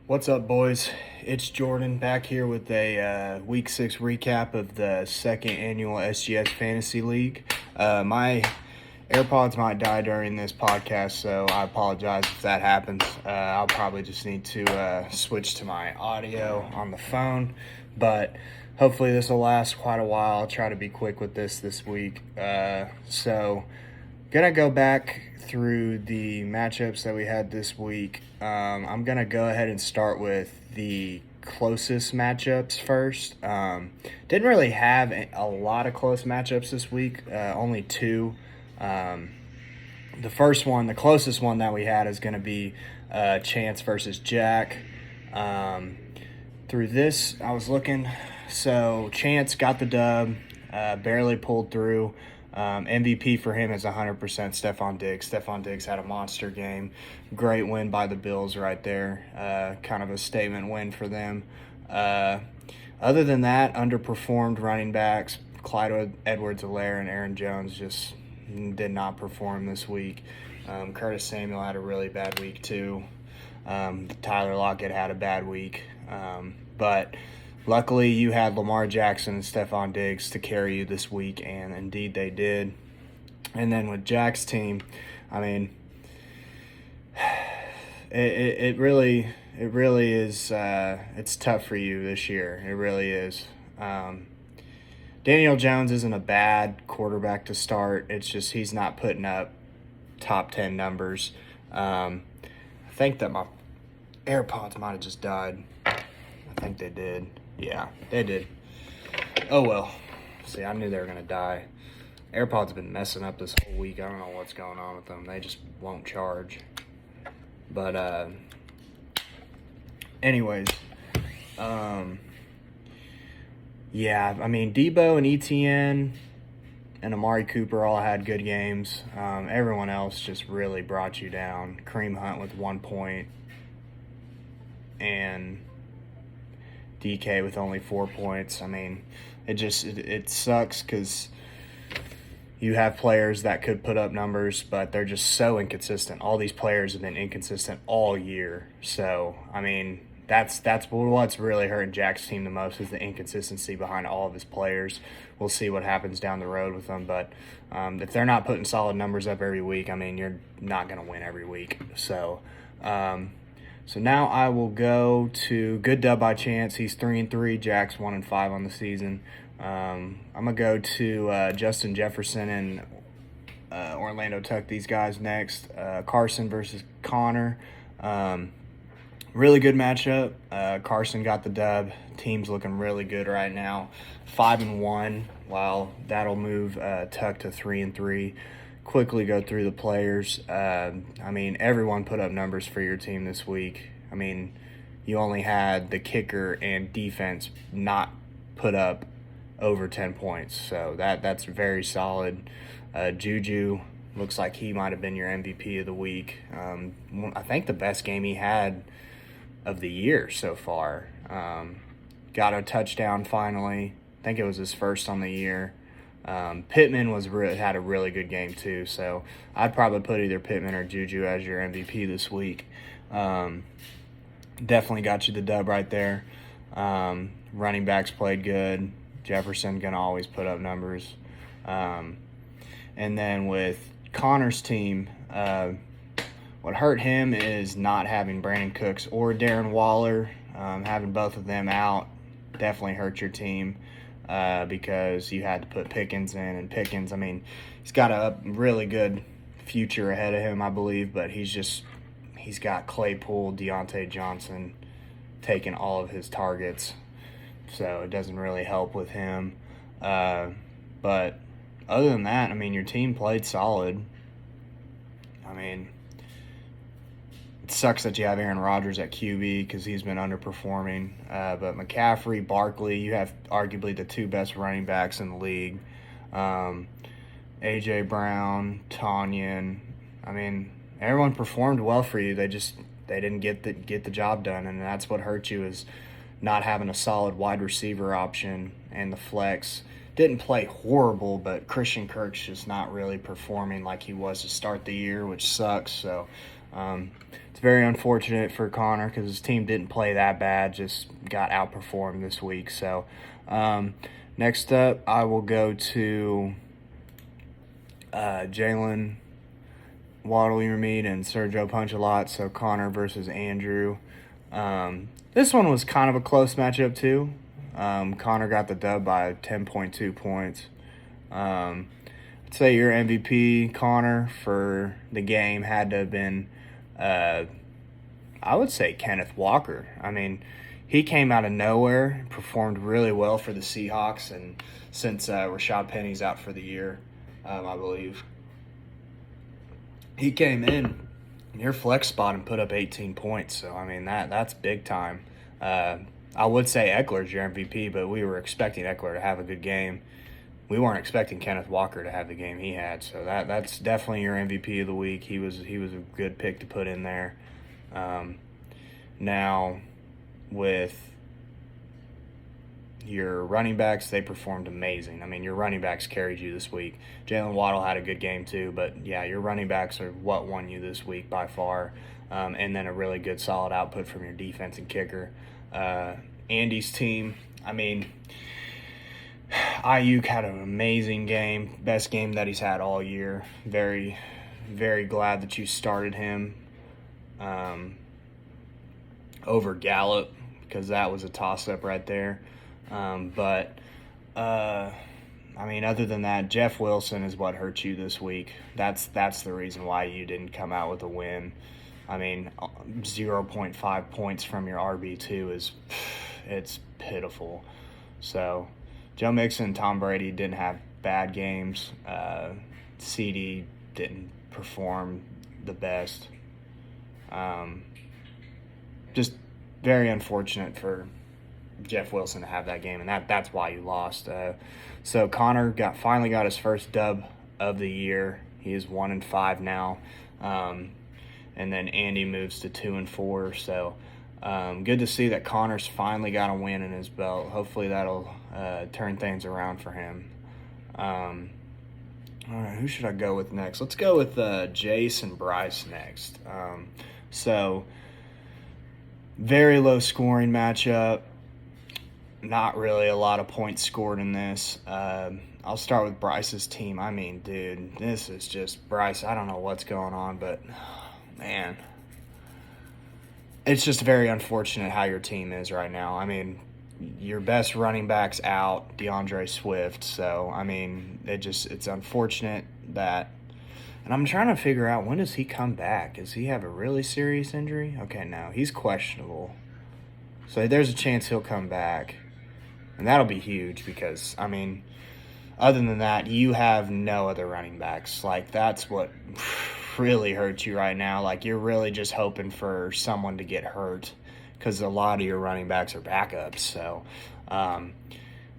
What's up, boys? It's Jordan back here with a Week 6 recap of the second annual SGS Fantasy League. My AirPods might die during this podcast, so I apologize if that happens. I'll probably just need to switch to my audio on the phone, but hopefully this will last quite a while. I'll try to be quick with this week. Gonna go back through the matchups that we had this week. I'm gonna go ahead and start with the closest matchups first. Didn't really have a lot of close matchups this week, only two. The first one, the closest one that we had is going to be Chance versus Jack. Through this, I was looking. So Chance got the dub, barely pulled through. MVP for him is 100% Stephon Diggs. Stephon Diggs had a monster game. Great win by the Bills right there. Kind of a statement win for them. Other than that, underperformed running backs. Clyde Edwards-Helaire and Aaron Jones just did not perform this week. Curtis Samuel had a really bad week too. Tyler Lockett had a bad week. But luckily, you had Lamar Jackson and Stephon Diggs to carry you this week, and indeed they did. And then with Jack's team, I mean, it really is. It's tough for you this year. It really is. Daniel Jones isn't a bad quarterback to start. It's just he's not putting up top 10 numbers. I think that my AirPods might have just died. I think they did. Yeah, they did. Oh, well. See, I knew they were going to die. AirPods have been messing up this whole week. I don't know what's going on with them. They just won't charge. But, anyways. Yeah, I mean, Debo and ETN and Amari Cooper all had good games. Everyone else just really brought you down. Kareem Hunt with 1 point. And DK with only 4 points. I mean, it sucks because you have players that could put up numbers, but they're just so inconsistent. All these players have been inconsistent all year. So, I mean, that's what's really hurting Jack's team the most is the inconsistency behind all of his players. We'll see what happens down the road with them, but if they're not putting solid numbers up every week, I mean, you're not going to win every week. So now I will go to good dub by Chance. He's 3-3. Jack's 1-5 on the season. I'm gonna go to Justin Jefferson and Orlando Tuck. These guys next. Carson versus Connor. Really good matchup. Carson got the dub. Team's looking really good right now. 5-1. While that'll move Tuck to 3-3. Quickly go through the players. I mean, everyone put up numbers for your team this week. I mean, you only had the kicker and defense not put up over 10 points. So that's very solid. Juju looks like he might have been your MVP of the week. I think the best game he had of the year so far. Got a touchdown finally. I think it was his first on the year. Pittman had a really good game too, so I'd probably put either Pittman or Juju as your MVP this week. Definitely got you the dub right there. Running backs played good. Jefferson gonna always put up numbers. And then with Connor's team, what hurt him is not having Brandon Cooks or Darren Waller. Having both of them out definitely hurt your team. Because you had to put Pickens in, and Pickens, I mean, he's got a really good future ahead of him, I believe, but he's got Claypool, Deontay Johnson taking all of his targets, so it doesn't really help with him. But other than that, I mean, your team played solid. I mean, it sucks that you have Aaron Rodgers at QB because he's been underperforming. But McCaffrey, Barkley, you have arguably the two best running backs in the league. A.J. Brown, Tanyan. I mean, everyone performed well for you. They didn't get the job done, and that's what hurt you is not having a solid wide receiver option, and the flex didn't play horrible, but Christian Kirk's just not really performing like he was to start the year, which sucks. So It's very unfortunate for Connor because his team didn't play that bad, just got outperformed this week. So next up, I will go to Jalen Waddle-Reed and Sergio Punch-a-Lot. So Connor versus Andrew. This one was kind of a close matchup too. Connor got the dub by 10.2 points. I'd say your MVP, Connor, for the game had to have been, I would say, Kenneth Walker. I mean, he came out of nowhere, performed really well for the Seahawks, and since Rashad Penny's out for the year, I believe, he came in near flex spot and put up 18 points. So, I mean, that's big time. I would say Eckler's your MVP, but we were expecting Eckler to have a good game. We weren't expecting Kenneth Walker to have the game he had, so that's definitely your MVP of the week. He was a good pick to put in there. Now, with your running backs, they performed amazing. I mean, your running backs carried you this week. Jalen Waddle had a good game too, but yeah, your running backs are what won you this week by far. And then a really good solid output from your defense and kicker. Andy's team, I mean, Ayuk had an amazing game, best game that he's had all year. Very, very glad that you started him over Gallup because that was a toss-up right there. I mean, other than that, Jeff Wilson is what hurt you this week. That's the reason why you didn't come out with a win. I mean, 0.5 points from your RB2 it's pitiful. So, Joe Mixon and Tom Brady didn't have bad games. CD didn't perform the best. Just very unfortunate for Jeff Wilson to have that game, and that's why you lost. So Connor finally got his first dub of the year. He is 1-5 now, and then Andy moves to 2-4. So good to see that Connor's finally got a win in his belt. Hopefully that'll turn things around for him. All right, who should I go with next? Let's go with Jace and Bryce next. So very low scoring matchup. Not really a lot of points scored in this. I'll start with Bryce's team. I mean, dude, this is just Bryce. I don't know what's going on, but man, it's just very unfortunate how your team is right now. I mean, your best running back's out, DeAndre Swift. So, I mean, it's unfortunate that, and I'm trying to figure out, when does he come back? Does he have a really serious injury? Okay, no, he's questionable. So there's a chance he'll come back. And that'll be huge because, I mean, other than that, you have no other running backs. Like, that's what really hurts you right now. Like, you're really just hoping for someone to get hurt because a lot of your running backs are backups. So, and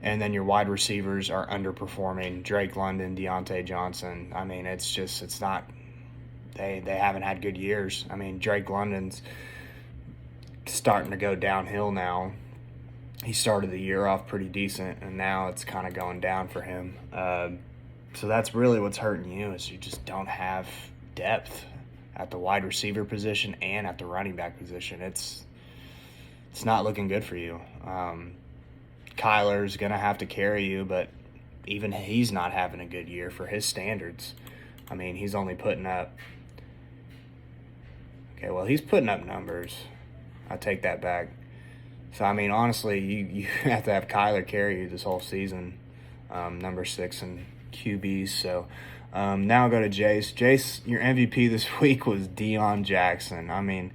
then your wide receivers are underperforming. Drake London, Deontay Johnson. I mean, it's not – they haven't had good years. I mean, Drake London's starting to go downhill now. He started the year off pretty decent, and now it's kind of going down for him. So that's really what's hurting you, is you just don't have depth at the wide receiver position and at the running back position. It's not looking good for you. Kyler's going to have to carry you, but even he's not having a good year for his standards. I mean, he's only putting up – okay, well, he's putting up numbers. I take that back. So, I mean, honestly, you have to have Kyler carry you this whole season, number 6 in QBs. So, now I'll go to Jace. Jace, your MVP this week was Deion Jackson. I mean,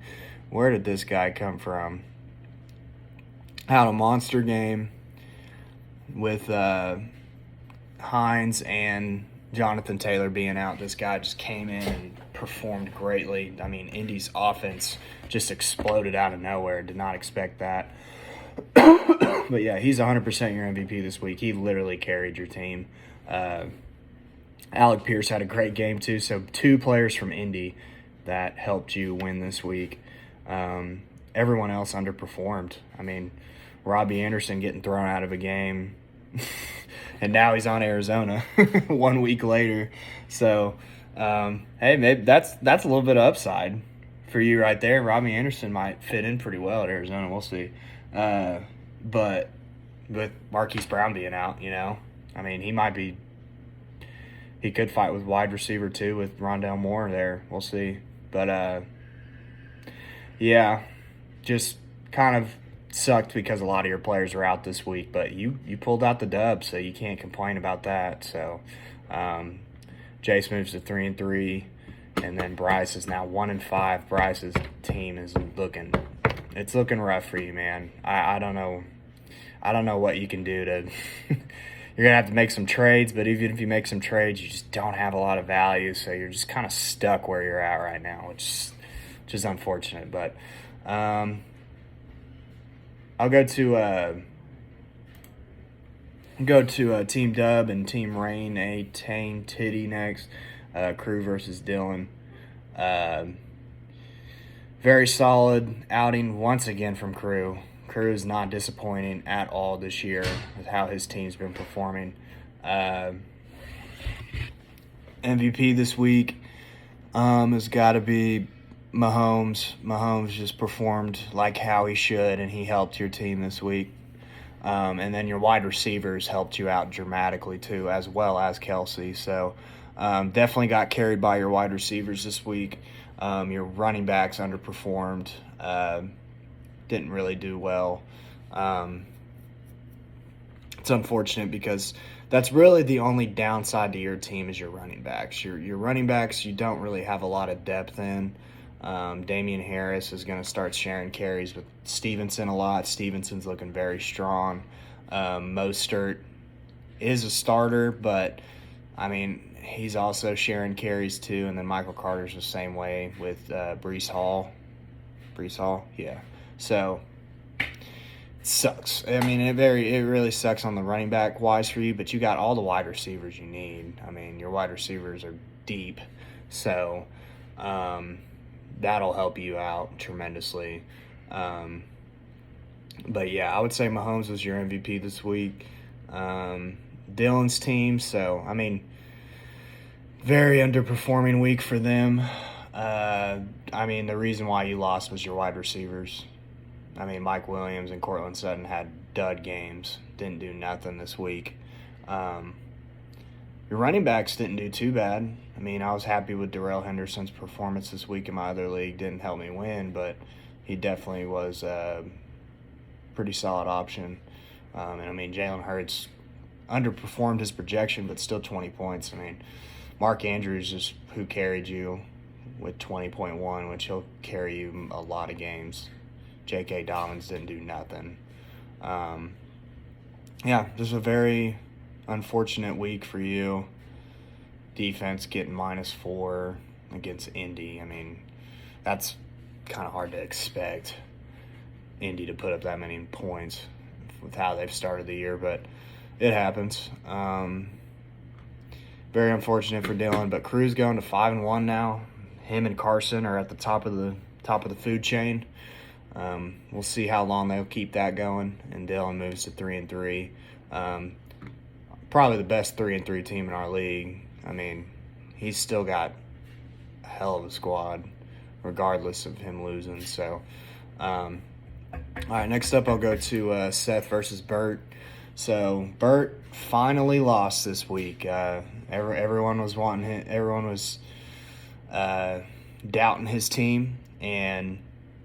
where did this guy come from? Had a monster game with Hines and Jonathan Taylor being out. This guy just came in and performed greatly. I mean, Indy's offense just exploded out of nowhere. Did not expect that. But yeah, he's 100% your MVP this week. He literally carried your team. Alec Pierce had a great game too. So 2 players from Indy that helped you win this week. Everyone else underperformed. I mean, Robbie Anderson getting thrown out of a game. And now he's on Arizona 1 week later. So, hey, maybe that's a little bit of upside. for you right there. Robbie Anderson might fit in pretty well at Arizona. We'll see. But with Marquise Brown being out, I mean, he could fight with wide receiver too with Rondale Moore there. We'll see. But yeah, just kind of sucked because a lot of your players are out this week. But you pulled out the dub, so you can't complain about that. So Jace moves to 3-3, and then Bryce is now 1-5. Bryce's team is looking rough for you, man. I don't know what you can do to. You're going to have to make some trades, but even if you make some trades, you just don't have a lot of value, so you're just kind of stuck where you're at right now, which is unfortunate. But I'll go to Team Dub and Team Rain, a Tane Titty next. Crew versus Dylan. Very solid outing once again from Crew. Crew is not disappointing at all this year with how his team's been performing. MVP this week has got to be Mahomes. Mahomes just performed like how he should, and he helped your team this week. And then your wide receivers helped you out dramatically too, as well as Kelsey. So definitely got carried by your wide receivers this week. Your running backs underperformed. Didn't really do well. It's unfortunate because that's really the only downside to your team is your running backs. Your running backs, you don't really have a lot of depth in. Damian Harris is going to start sharing carries with Stevenson a lot. Stevenson's looking very strong. Mostert is a starter, but, I mean, he's also sharing carries too. And then Michael Carter's the same way with Breece Hall. Breece Hall? Yeah. So, it sucks. I mean, it really sucks on the running back wise for you, but you got all the wide receivers you need. I mean, your wide receivers are deep. So, that'll help you out tremendously. But yeah, I would say Mahomes was your MVP this week. Dylan's team, so I mean, very underperforming week for them. I mean, the reason why you lost was your wide receivers. I mean, Mike Williams and Cortland Sutton had dud games, didn't do nothing this week. Your running backs didn't do too bad. I mean, I was happy with Darrell Henderson's performance this week in my other league. Didn't help me win, but he definitely was a pretty solid option. And I mean, Jalen Hurts underperformed his projection, but still 20 points. I mean, Mark Andrews is who carried you with 20.1, which he'll carry you a lot of games. J.K. Dobbins didn't do nothing. Yeah, just a very unfortunate week for you. Defense getting -4 against Indy. I mean, that's kind of hard to expect Indy to put up that many points with how they've started the year, but it happens. Very unfortunate for Dylan, but Crew's going to 5-1 now. Him and Carson are at the top of the food chain. We'll see how long they'll keep that going, and Dylan moves to 3-3. Probably the best 3-3 team in our league. I mean, he's still got a hell of a squad, regardless of him losing. So, all right, next up I'll go to Seth versus Bert. So Bert finally lost this week. Everyone was wanting him. Everyone was doubting his team and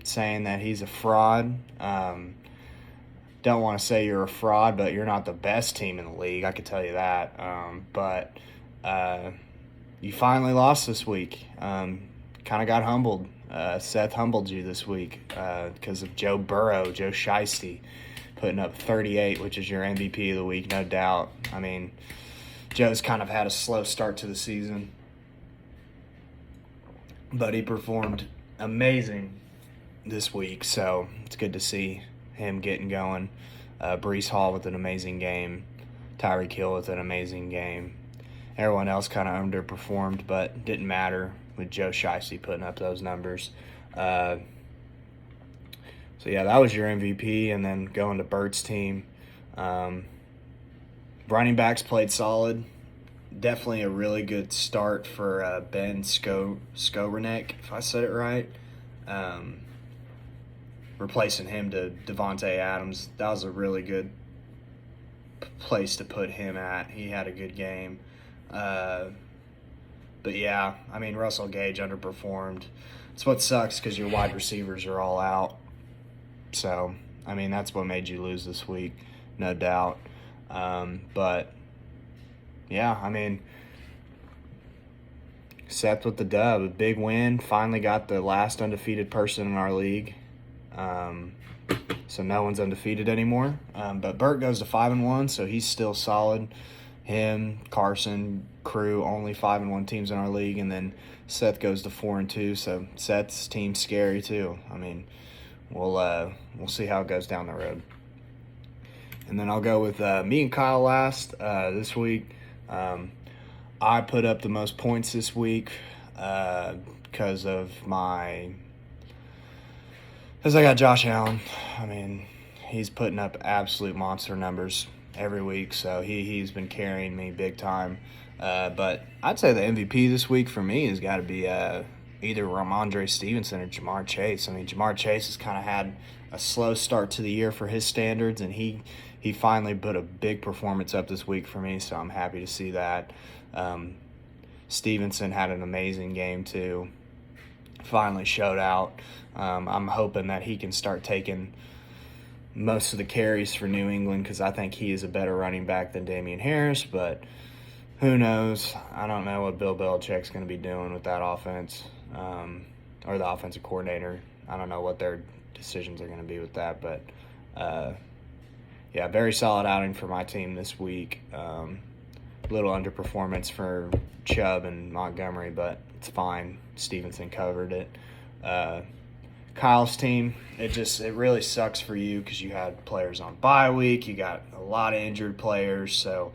saying that he's a fraud. Don't want to say you're a fraud, but you're not the best team in the league. I could tell you that. But you finally lost this week. Kind of got humbled. Seth humbled you this week because of Joe Shiesty, putting up 38, which is your MVP of the week, no doubt. I mean, Joe's kind of had a slow start to the season, but he performed amazing this week, so it's good to see him getting going. Breece Hall with an amazing game. Tyreek Hill with an amazing game. Everyone else kind of underperformed, but didn't matter with Joe Shiesty putting up those numbers. So, yeah, that was your MVP. And then going to Bert's team. Running backs played solid. Definitely a really good start for Ben Skowronek, if I said it right. replacing him to Devontae Adams. That was a really good place to put him at. He had a good game. But yeah, I mean, Russell Gage underperformed. It's what sucks because your wide receivers are all out. So, I mean, that's what made you lose this week, no doubt. But, yeah, I mean, Seth with the dub, a big win. Finally got the last undefeated person in our league. So no one's undefeated anymore. But Burt goes to 5-1, so he's still solid. Him, Carson, Crew, only 5-1 teams in our league, and then Seth goes to 4-2. So Seth's team's scary too. I mean, we'll see how it goes down the road. And then I'll go with me and Kyle last this week. I put up the most points this week because I got Josh Allen. I mean, he's putting up absolute monster numbers every week, so he's been carrying me big time. But I'd say the MVP this week for me has got to be either Ramondre Stevenson or Jamar Chase. I mean, Jamar Chase has kind of had a slow start to the year for his standards, and he finally put a big performance up this week for me, so I'm happy to see that. Stevenson had an amazing game too. Finally showed out. I'm hoping that he can start taking most of the carries for New England because I think he is a better running back than Damian Harris, but who knows? I don't know what Bill Belichick's going to be doing with that offense or the offensive coordinator. I don't know what their decisions are going to be with that, but yeah, very solid outing for my team this week. Little underperformance for Chubb and Montgomery, but it's fine. Stevenson covered it. Kyle's team, it really sucks for you because you had players on bye week. You got a lot of injured players, so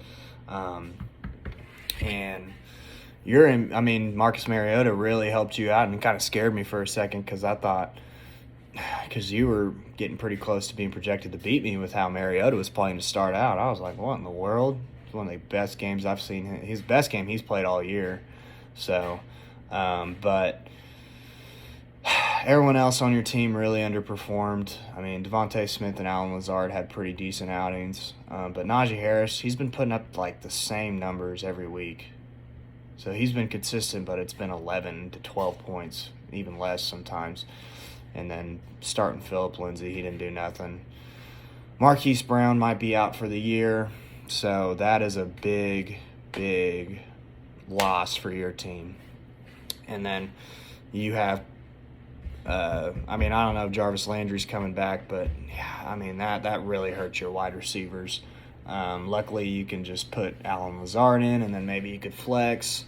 and you're in. I mean, Marcus Mariota really helped you out and kind of scared me for a second because I thought because you were getting pretty close to being projected to beat me with how Mariota was playing to start out. I was like, what in the world? It's one of the best games I've seen. His best game he's played all year. So, but everyone else on your team really underperformed. I mean, Devontae Smith and Allen Lazard had pretty decent outings. But Najee Harris, he's been putting up like the same numbers every week. So he's been consistent, but it's been 11 to 12 points, even less sometimes. And then starting Phillip Lindsay, he didn't do nothing. Marquise Brown might be out for the year. So that is a big, big loss for your team. And then you have, I don't know if Jarvis Landry's coming back, but yeah, I mean, that really hurts your wide receivers. Luckily, you can just put Allen Lazard in, and then maybe you could flex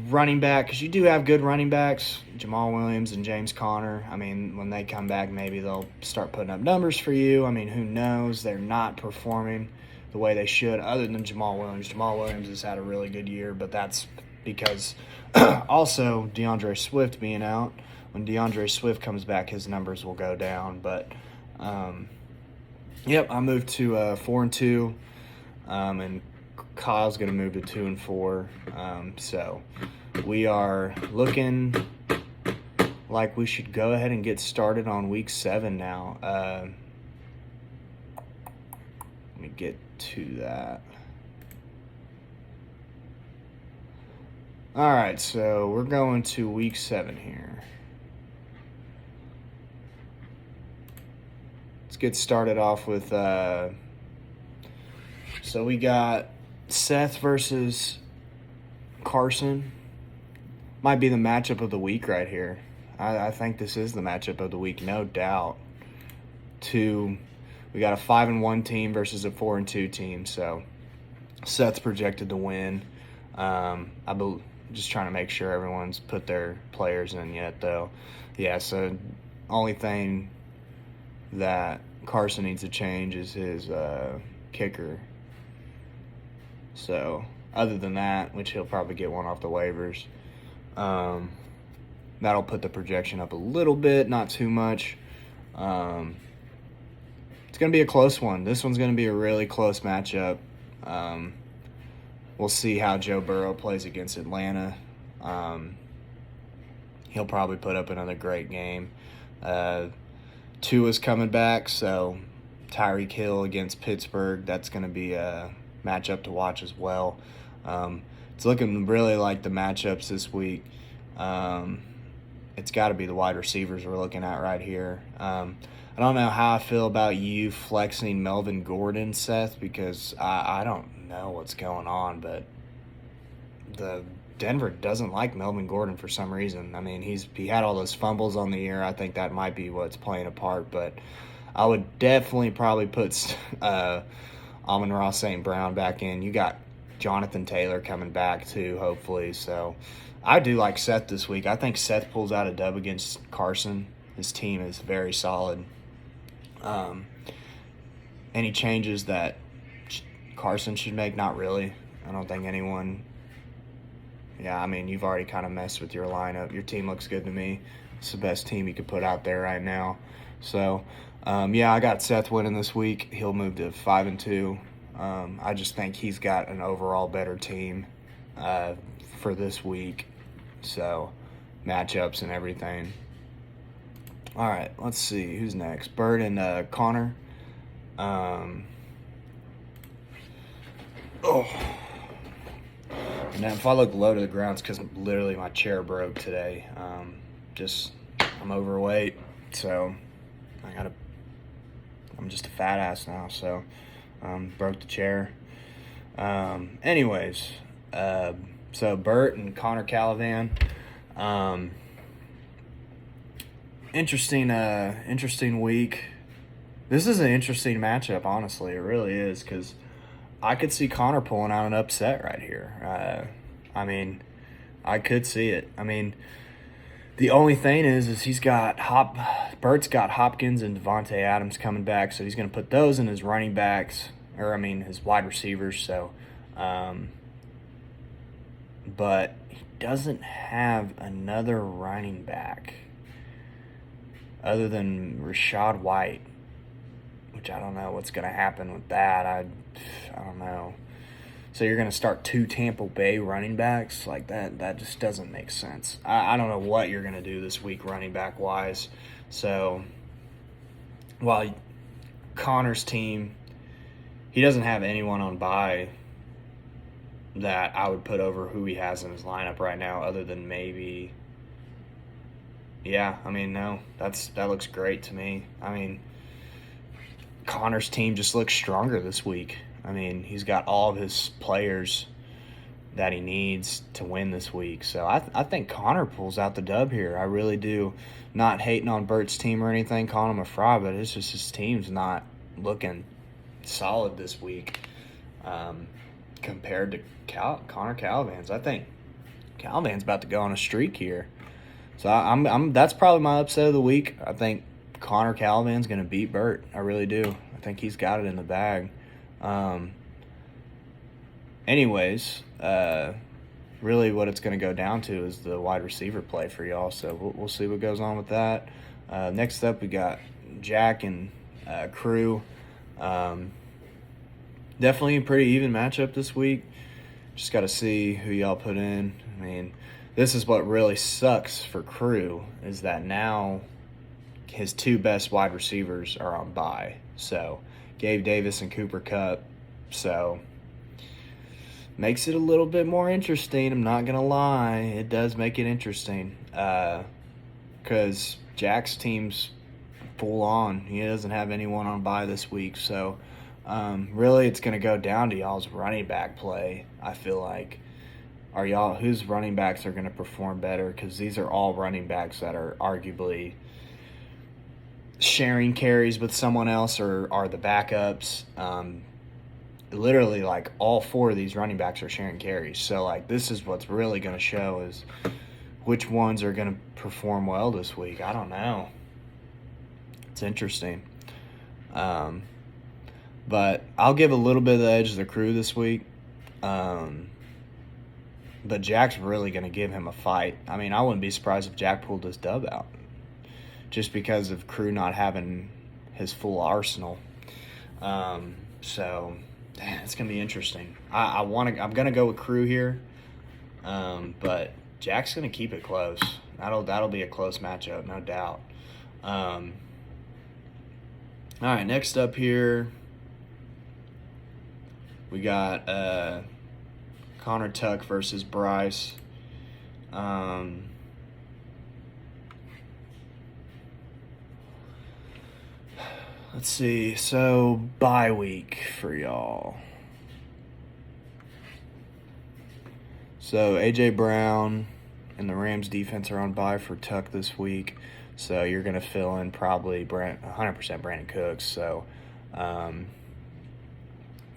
running back, because you do have good running backs, Jamal Williams and James Conner. I mean, when they come back, maybe they'll start putting up numbers for you. I mean, who knows? They're not performing the way they should, other than Jamal Williams. Jamal Williams has had a really good year, but that's because also DeAndre Swift being out. When DeAndre Swift comes back, his numbers will go down. But, yep, I moved to 4-2, and Kyle's going to move to 2-4. So we are looking like we should go ahead and get started on week 7 now. Let me get to that. All right, so we're going to week 7 here. Let's get started off with, so we got Seth versus Carson. Might be the matchup of the week right here. I think this is the matchup of the week, no doubt. We got a 5-1 team versus a 4-2 team, so Seth's projected to win. Just trying to make sure everyone's put their players in yet, though. Yeah, so only thing that Carson needs to change is his kicker. So other than that, which he'll probably get one off the waivers, that'll put the projection up a little bit, not too much. It's going to be a close one. This one's going to be a really close matchup. We'll see how Joe Burrow plays against Atlanta. he'll probably put up another great game. Tua's coming back, so Tyreek Hill against Pittsburgh, that's going to be a matchup to watch as well. It's looking really like the matchups this week. It's got to be the wide receivers we're looking at right here. I don't know how I feel about you flexing Melvin Gordon, Seth, because I don't know what's going on, but the Denver doesn't like Melvin Gordon for some reason. I mean, he had all those fumbles on the year. I think that might be what's playing a part, but I would definitely probably put Amon-Ra St. Brown back in. You got Jonathan Taylor coming back too, hopefully. So I do like Seth this week. I think Seth pulls out a dub against Carson. His team is very solid. Any changes that Carson should make? Not really. I don't think anyone. Yeah, I mean, you've already kind of messed with your lineup. Your team looks good to me. It's the best team you could put out there right now. So, yeah, I got Seth winning this week. He'll move to 5-2. I just think he's got an overall better team for this week. So, matchups and everything. All right, let's see. Who's next? Bird and Connor. And if I look low to the ground, it's because literally my chair broke today. I'm overweight, so I'm just a fat ass now, so broke the chair. Anyways, so Bert and Connor Calivan. Interesting week. This is an interesting matchup, honestly. It really is, because I could see Connor pulling out an upset right here. I mean, I could see it. I mean, the only thing is Bert's got Hopkins and Devontae Adams coming back, so he's going to put those in his running backs, his wide receivers. So, but he doesn't have another running back other than Rachaad White, which I don't know what's going to happen with that. I don't know. So you're going to start 2 Tampa Bay running backs like that? That just doesn't make sense. I don't know what you're going to do this week running back-wise. So while Connor's team, he doesn't have anyone on bye that I would put over who he has in his lineup right now other than maybe – yeah, I mean, no, that looks great to me. I mean, Connor's team just looks stronger this week. I mean, he's got all of his players that he needs to win this week. So I think Connor pulls out the dub here. I really do. Not hating on Bert's team or anything, calling him a fraud, but it's just his team's not looking solid this week compared to Connor Calivan's. I think Calivan's about to go on a streak here. So that's probably my upset of the week. I think Connor Calivan's going to beat Bert. I really do. I think he's got it in the bag. Anyways, really what it's going to go down to is the wide receiver play for y'all. So we'll see what goes on with that. Next up, we got Jack and Crew. Definitely a pretty even matchup this week. Just got to see who y'all put in. I mean, this is what really sucks for Crew is that now his 2 best wide receivers are on bye. So Gabe Davis and Cooper Kupp. So makes it a little bit more interesting. I'm not going to lie. It does make it interesting because Jack's team's full on. He doesn't have anyone on bye this week. So really it's going to go down to y'all's running back play, I feel like. Whose running backs are going to perform better? Because these are all running backs that are arguably sharing carries with someone else or are the backups. Literally, like, all 4 of these running backs are sharing carries. So, like, this is what's really going to show is which ones are going to perform well this week. I don't know. It's interesting. But I'll give a little bit of the edge to the Crew this week. But Jack's really going to give him a fight. I mean, I wouldn't be surprised if Jack pulled this dub out just because of Crew not having his full arsenal. So, it's going to be interesting. I'm going to go with Crew here, but Jack's going to keep it close. That'll be a close matchup, no doubt. All right, next up here, we got Connor Tuck versus Bryce. Let's see. So, bye week for y'all. So, A.J. Brown and the Rams defense are on bye for Tuck this week. So, you're going to fill in probably 100% Brandon Cooks. So, Darren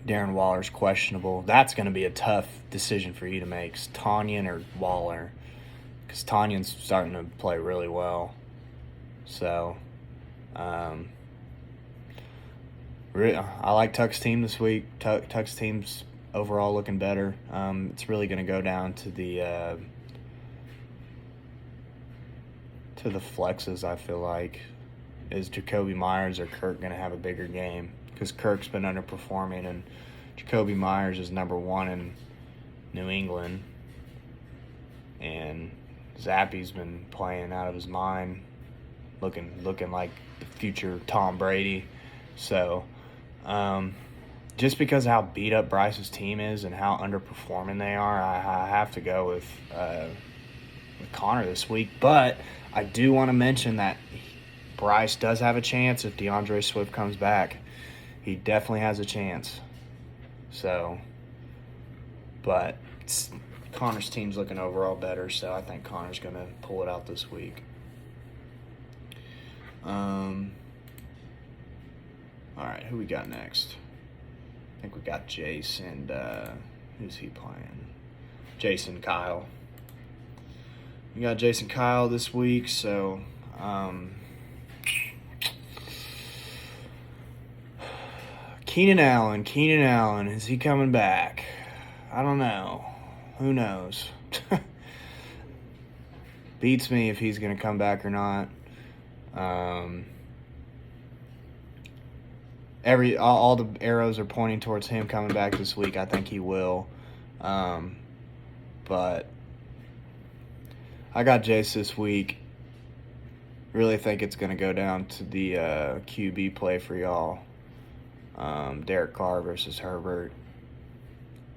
Waller's questionable. That's going to be a tough decision for you to make. Tanyan or Waller? Because Tanyan's starting to play really well. So, I like Tuck's team this week. Tuck's team's overall looking better. It's really going to go down to the flexes, I feel like. Is Jacoby Myers or Kirk going to have a bigger game? Because Kirk's been underperforming, and Jacoby Myers is number 1 in New England. And Zappy's been playing out of his mind, looking like the future Tom Brady. So, just because of how beat up Bryce's team is and how underperforming they are, I have to go with Connor this week. But I do want to mention that Bryce does have a chance if DeAndre Swift comes back. He definitely has a chance. So, but Connor's team's looking overall better, so I think Connor's going to pull it out this week. All right, who we got next? I think we got Jace and who's he playing? Jason Kyle. We got Jason Kyle this week, so Keenan Allen, is he coming back? I don't know. Who knows? Beats me if he's going to come back or not. All the arrows are pointing towards him coming back this week. I think he will. But I got Jace this week. Really think it's going to go down to the QB play for y'all. Derek Carr versus Herbert.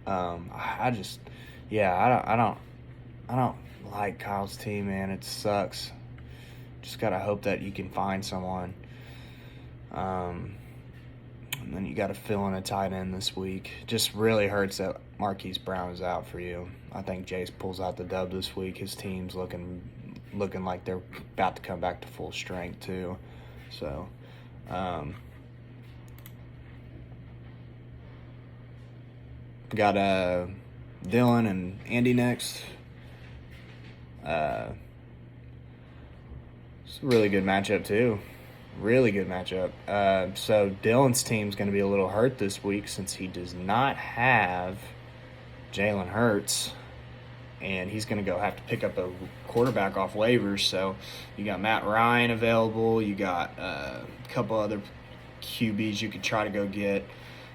I don't like Kyle's team, man. It sucks. Just gotta hope that you can find someone. And then you got to fill in a tight end this week. Just really hurts that Marquise Brown is out for you. I think Jace pulls out the dub this week. His team's looking like they're about to come back to full strength too. So, got Dylan and Andy next. It's a really good matchup too. Really good matchup. So Dylan's team's going to be a little hurt this week since he does not have Jalen Hurts, and he's going to have to pick up a quarterback off waivers. So you got Matt Ryan available. You got a couple other QBs you could try to go get.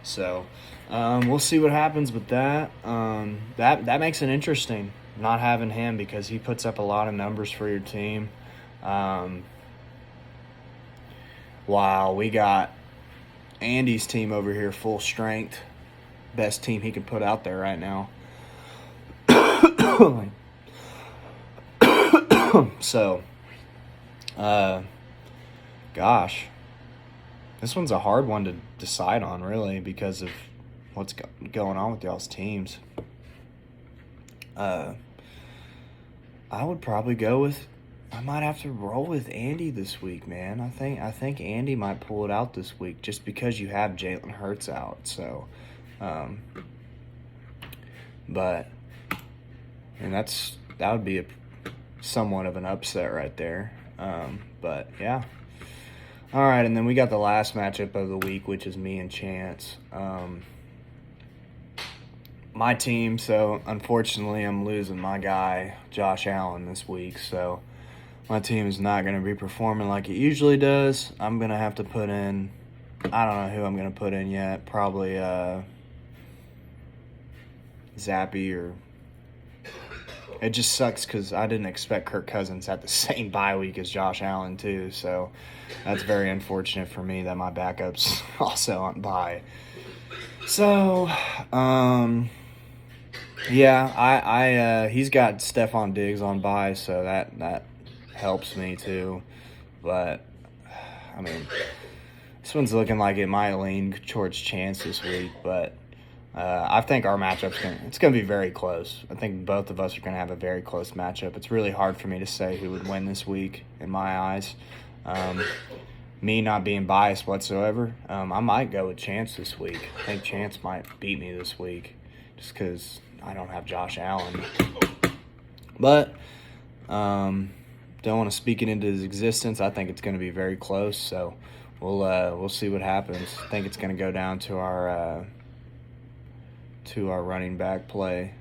So we'll see what happens with that. That makes it interesting not having him because he puts up a lot of numbers for your team. Wow, we got Andy's team over here, full strength. Best team he can put out there right now. So, gosh, this one's a hard one to decide on, really, because of what's going on with y'all's teams. I would probably go with. I might have to roll with Andy this week, man. I think Andy might pull it out this week just because you have Jalen Hurts out. So, but and that would be somewhat of an upset right there. But yeah. All right, and then we got the last matchup of the week, which is me and Chance. My team. So unfortunately, I'm losing my guy Josh Allen this week. So. My team is not going to be performing like it usually does. I'm going to have to put in, I don't know who I'm going to put in yet. Probably Zappy or it just sucks because I didn't expect Kirk Cousins at the same bye week as Josh Allen too. So that's very unfortunate for me that my backup's also on bye. So, yeah, he's got Stephon Diggs on bye, so that helps me too. But I mean, this one's looking like it might lean towards Chance this week, but I think our matchup's gonna be very close. I think both of us are gonna have a very close matchup. It's really hard for me to say who would win this week in my eyes. Me not being biased whatsoever, I might go with Chance this week. I think Chance might beat me this week just because I don't have Josh Allen. But don't want to speak it into his existence. I think it's going to be very close, so we'll see what happens. I think it's going to go down to our running back play.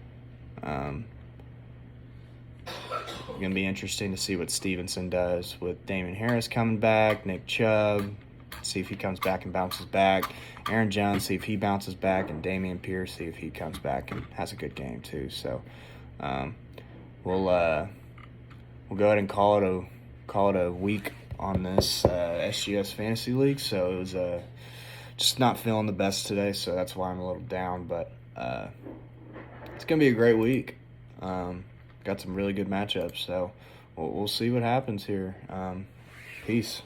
Going to be interesting to see what Stevenson does with Damon Harris coming back, Nick Chubb, see if he comes back and bounces back, Aaron Jones, see if he bounces back, and Dameon Pierce, see if he comes back and has a good game too. So we'll go ahead and call it a week on this SGS Fantasy League. So it was just not feeling the best today, so that's why I'm a little down. But it's gonna be a great week. Got some really good matchups, so we'll see what happens here. Peace.